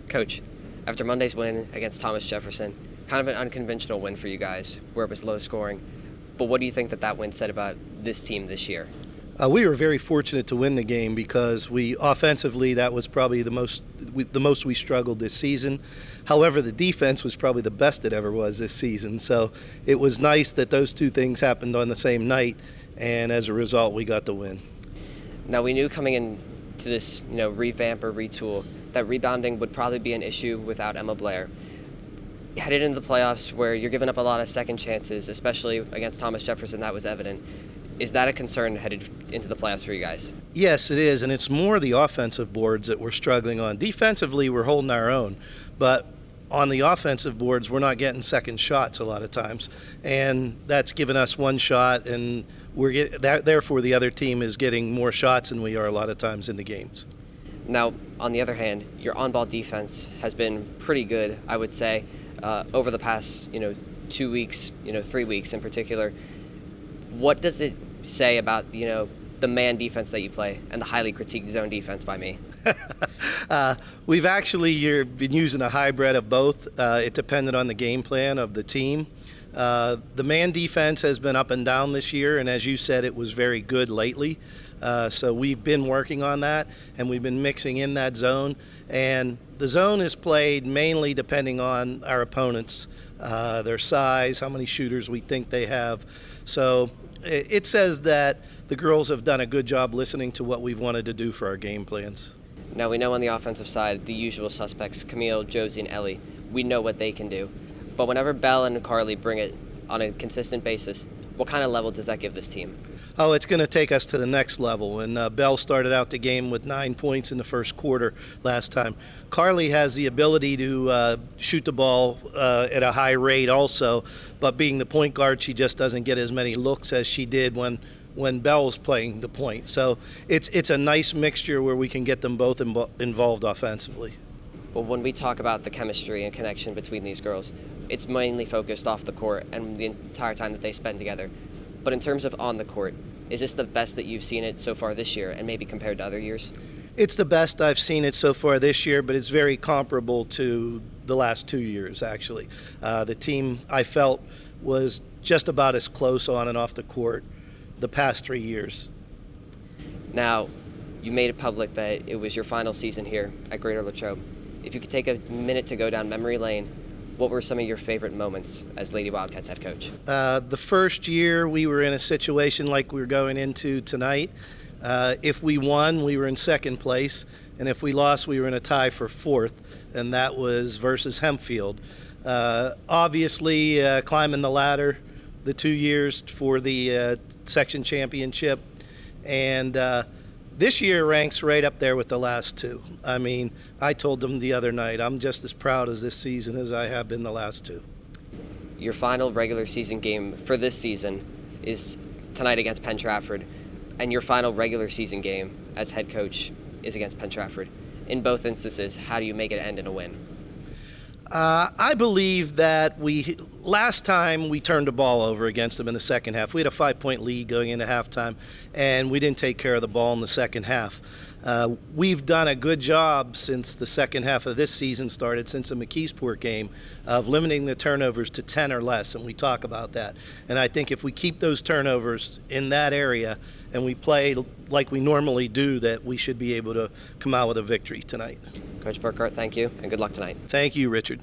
Coach, after Monday's win against Thomas Jefferson, kind of an unconventional win for you guys, where it was low scoring. But what do you think that win said about this team this year? We were very fortunate to win the game because offensively, that was probably the most we struggled this season. However, the defense was probably the best it ever was this season. So it was nice that those two things happened on the same night, and as a result, we got the win. Now, we knew coming into this, revamp or retool that rebounding would probably be an issue without Emma Blair. Headed into the playoffs where you're giving up a lot of second chances, especially against Thomas Jefferson, that was evident. Is that a concern headed into the playoffs for you guys? Yes, it is, and it's more the offensive boards that we're struggling on. Defensively, we're holding our own, but on the offensive boards, we're not getting second shots a lot of times, and that's given us one shot, and therefore the other team is getting more shots than we are a lot of times in the games. Now, on the other hand, your on-ball defense has been pretty good, I would say, over the past 2 weeks, 3 weeks in particular. What does it say about the man defense that you play and the highly critiqued zone defense by me? We've actually been using a hybrid of both. It depended on the game plan of the team. The man defense has been up and down this year, and as you said, it was very good lately. So we've been working on that, and we've been mixing in that zone. And the zone is played mainly depending on our opponents, their size, how many shooters we think they have. So it says that the girls have done a good job listening to what we've wanted to do for our game plans. Now, we know on the offensive side, the usual suspects, Camille, Josie, and Ellie, we know what they can do. But whenever Belle and Carly bring it on a consistent basis, what kind of level does that give this team? Oh, it's going to take us to the next level. And Belle started out the game with 9 points in the first quarter last time. Carly has the ability to shoot the ball at a high rate also, but being the point guard, she just doesn't get as many looks as she did when Belle was playing the point. So it's a nice mixture where we can get them both involved offensively. Well, when we talk about the chemistry and connection between these girls, it's mainly focused off the court and the entire time that they spend together. But in terms of on the court, is this the best that you've seen it so far this year and maybe compared to other years? It's the best I've seen it so far this year, but it's very comparable to the last 2 years, actually. The team, I felt, was just about as close on and off the court the past 3 years. Now, you made it public that it was your final season here at Greater Latrobe. If you could take a minute to go down memory lane, what were some of your favorite moments as Lady Wildcats head coach? The first year, we were in a situation like we're going into tonight. If we won, we were in second place, and if we lost, we were in a tie for fourth, and that was versus Hempfield. Obviously, climbing the ladder the 2 years for the section championship, and this year ranks right up there with the last two. I mean, I told them the other night, I'm just as proud as this season as I have been the last two. Your final regular season game for this season is tonight against Penn-Trafford, and your final regular season game as head coach is against Penn-Trafford. In both instances, how do you make it end in a win? I believe that last time we turned the ball over against them in the second half. We had a 5-point lead going into halftime, and we didn't take care of the ball in the second half. We've done a good job since the second half of this season started, since the McKeesport game, of limiting the turnovers to 10 or less, and we talk about that. And I think if we keep those turnovers in that area and we play like we normally do, that we should be able to come out with a victory tonight. Coach Burkhardt, thank you, and good luck tonight. Thank you, Richard.